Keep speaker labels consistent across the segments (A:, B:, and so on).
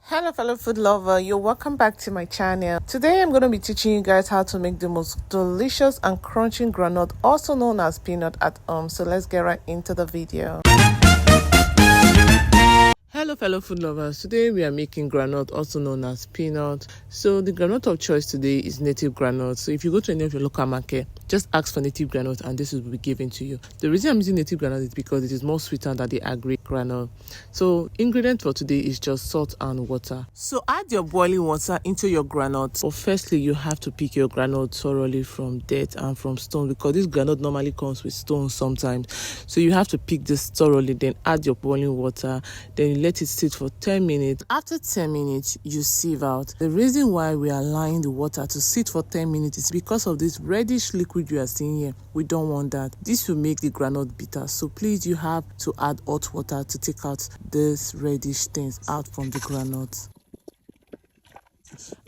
A: Hello fellow food lover, you're welcome back to my channel. Today I'm going to be teaching you guys how to make the most delicious and crunchy groundnut, also known as peanut, at home. So let's get right into the video. Hello fellow food lovers, today we are making groundnut, also known as peanut. So the groundnut of choice today is native groundnut. So if you go to any of your local market, just ask for native groundnut and this will be given to you. The reason I'm using native groundnut is because it is more sweeter than the agri groundnut. So ingredient for today is just salt and water. So add your boiling water into your groundnut. But firstly, you have to pick your groundnut thoroughly from dirt and from stone, because this groundnut normally comes with stones sometimes. So you have to pick this thoroughly, then add your boiling water, then you let it sit for 10 minutes. After 10 minutes, you sieve out. The reason why we are allowing the water to sit for 10 minutes is because of this reddish liquid you are seeing here. We don't want that. This will make the groundnut bitter. So please, you have to add hot water to take out these reddish things out from the groundnut.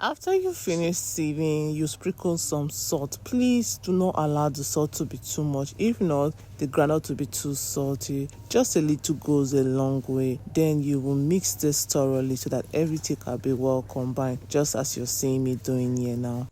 A: After you finish sieving, you sprinkle some salt. Please do not allow the salt to be too much. If not, the groundnut will be too salty. Just a little goes a long way. Then you will mix this thoroughly so that everything can be well combined, just as you're seeing me doing here now.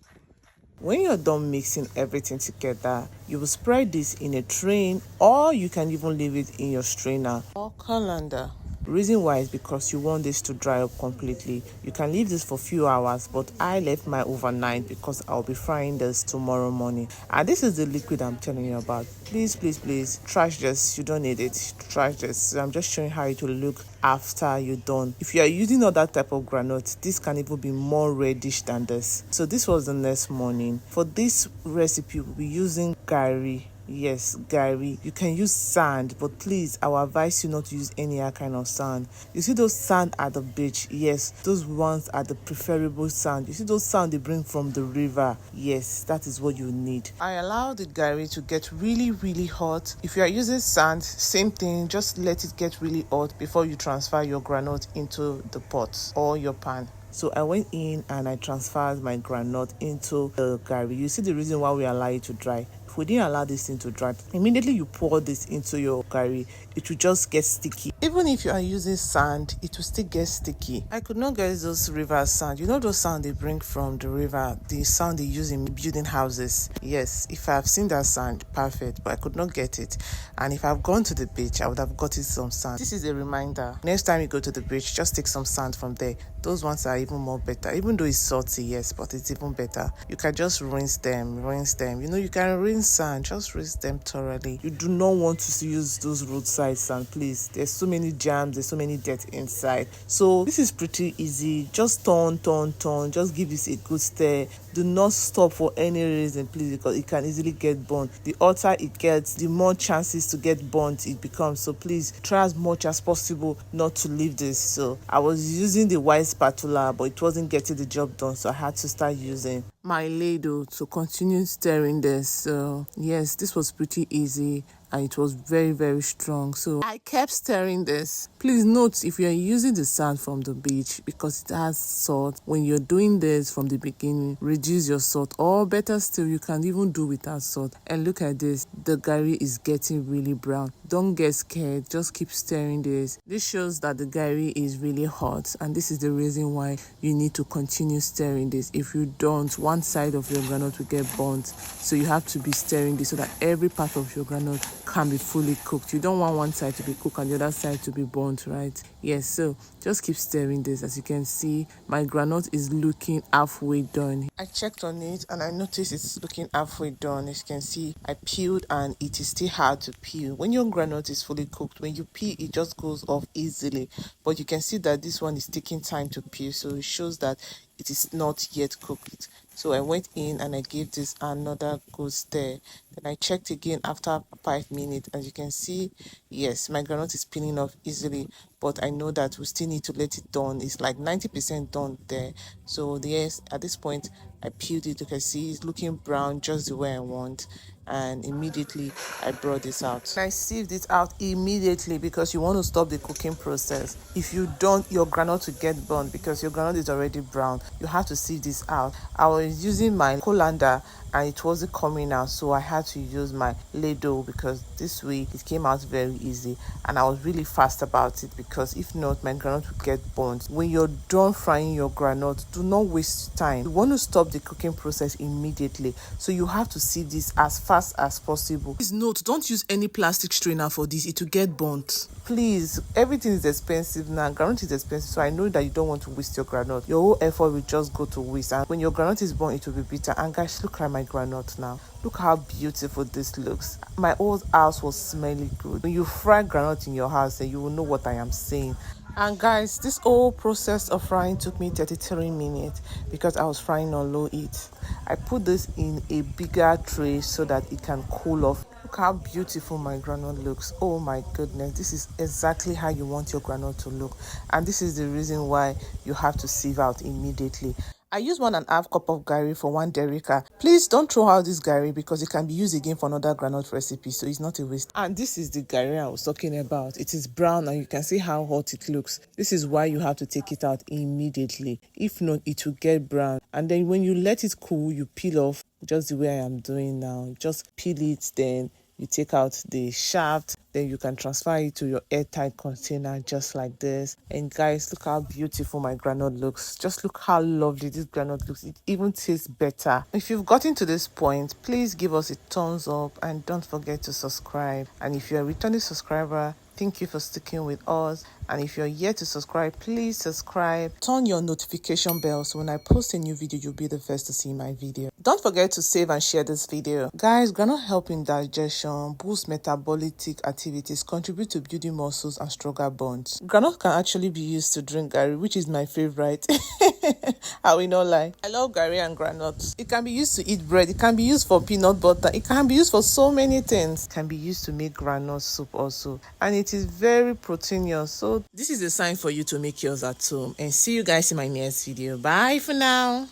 A: When you're done mixing everything together, you will spread this in a tray, or you can even leave it in your strainer or colander. The reason why is because you want this to dry up completely. You can leave this for a few hours, but I left my overnight because I'll be frying this tomorrow morning. And this is the liquid I'm telling you about. Please trash this. You don't need it. Trash this. So I'm just showing how it will look after you're done. If you are using other type of groundnut, this can even be more reddish than this. So this was the next morning. For this recipe, we'll be using gari. Yes, gari. You can use sand, but please, I will advise you not to use any other kind of sand. You see those sand at the beach? Yes, those ones are the preferable sand. You see those sand they bring from the river? Yes, that is what you need. I allow the gari to get really hot. If you are using sand, same thing. Just let it get really hot before you transfer your groundnut into the pot or your pan. So I went in and I transferred my groundnut into the gari. You see the reason why we allow it to dry. If we didn't allow this thing to dry, immediately you pour this into your gari, it will just get sticky. Even if you are using sand, it will still get sticky. I could not get those river sand. You know those sand they bring from the river, the sand they use in building houses. Yes, if I've seen that sand, perfect, but I could not get it. And if I've gone to the beach, I would have gotten some sand. This is a reminder. Next time you go to the beach, just take some sand from there. Those ones are even more better. Even though it's salty, yes, but it's even better. You can just rinse them. You know, you can rinse sand, just rinse them thoroughly. You do not want to use those roadside sand, please. There's so many germs, there's so many dirt inside. So this is pretty easy. Just turn. Just give this a good stir. Do not stop for any reason, please, because it can easily get burnt. The hotter it gets, the more chances to get burnt it becomes. So please try as much as possible not to leave this. So I was using the white spatula, but it wasn't getting the job done, so I had to start using my ladle to continue stirring this. So yes, this was pretty easy and it was very strong. So I kept stirring this. Please note, if you are using the sand from the beach, because it has salt, when you're doing this from the beginning, reduce your salt, or better still, you can even do without salt. And look at this, the gari is getting really brown. Don't get scared, just keep stirring this. This shows that the gari is really hot, and this is the reason why you need to continue stirring this. If you don't, one side of your groundnut will get burnt. So you have to be stirring this so that every part of your groundnut can be fully cooked. You don't want one side to be cooked and the other side to be burnt, right? Yes, so just keep stirring this. As you can see, my groundnut is looking halfway done. I checked on it and I noticed it's looking halfway done. As you can see, I peeled and it is still hard to peel. When your groundnut is fully cooked, when you peel, it just goes off easily. But you can see that this one is taking time to peel, so it shows that it is not yet cooked. So I went in and I gave this another good stir. Then I checked again after 5 minutes. As you can see, yes, my groundnut is peeling off easily, but I know that we still need to let it done. It's like 90% done there. So yes, at this point I peeled it. You can see it's looking brown, just the way I want. And immediately I brought this out. I sieved it out immediately because you want to stop the cooking process. If you don't, your groundnut will get burnt because your groundnut is already brown. You have to sieve this out. I was using my colander and it wasn't coming out, so I had to use my ladle because this way it came out very easy, and I was really fast about it because if not my groundnut would get burnt. When you're done frying your groundnut, do not waste time. You want to stop the cooking process immediately, so you have to sieve this as fast as possible. Please note, don't use any plastic strainer for this, it will get burnt. Please, everything is expensive now. Groundnut is expensive, so I know that you don't want to waste your groundnut. Your whole effort will just go to waste, and when your groundnut is burnt, it will be bitter. And guys, look at my groundnut now. Look how beautiful this looks. My old house was smelling good. When you fry groundnut in your house, then you will know what I am saying. And guys, this whole process of frying took me 33 minutes because I was frying on low heat. I put this in a bigger tray so that it can cool off. Look how beautiful my groundnut looks. Oh my goodness, this is exactly how you want your groundnut to look. And this is the reason why you have to sieve out immediately. I use 1.5 cup of garri for 1 derica. Please don't throw out this garri because it can be used again for another groundnut recipe, so it's not a waste. And this is the garri I was talking about. It is brown and you can see how hot it looks. This is why you have to take it out immediately. If not, it will get brown. And then when you let it cool, you peel off just the way I am doing now. Just peel it, then you take out the shaft, then you can transfer it to your airtight container just like this. And guys, look how beautiful my groundnut looks. Just look how lovely this groundnut looks. It even tastes better. If you've gotten to this point, please give us a thumbs up and don't forget to subscribe. And if you're a returning subscriber, thank you for sticking with us. And if you're yet to subscribe, please subscribe. Turn your notification bell so when I post a new video, you'll be the first to see my video. Don't forget to save and share this video. Guys, groundnut help in digestion, boost metabolic activities, contribute to building muscles and stronger bonds. Groundnut can actually be used to drink garri, which is my favorite. I will not lie. I love garri and groundnut. It can be used to eat bread. It can be used for peanut butter. It can be used for so many things. It can be used to make groundnut soup also. And it is very proteinous. So this is a sign for you to make yours at home. And see you guys in my next video. Bye for now.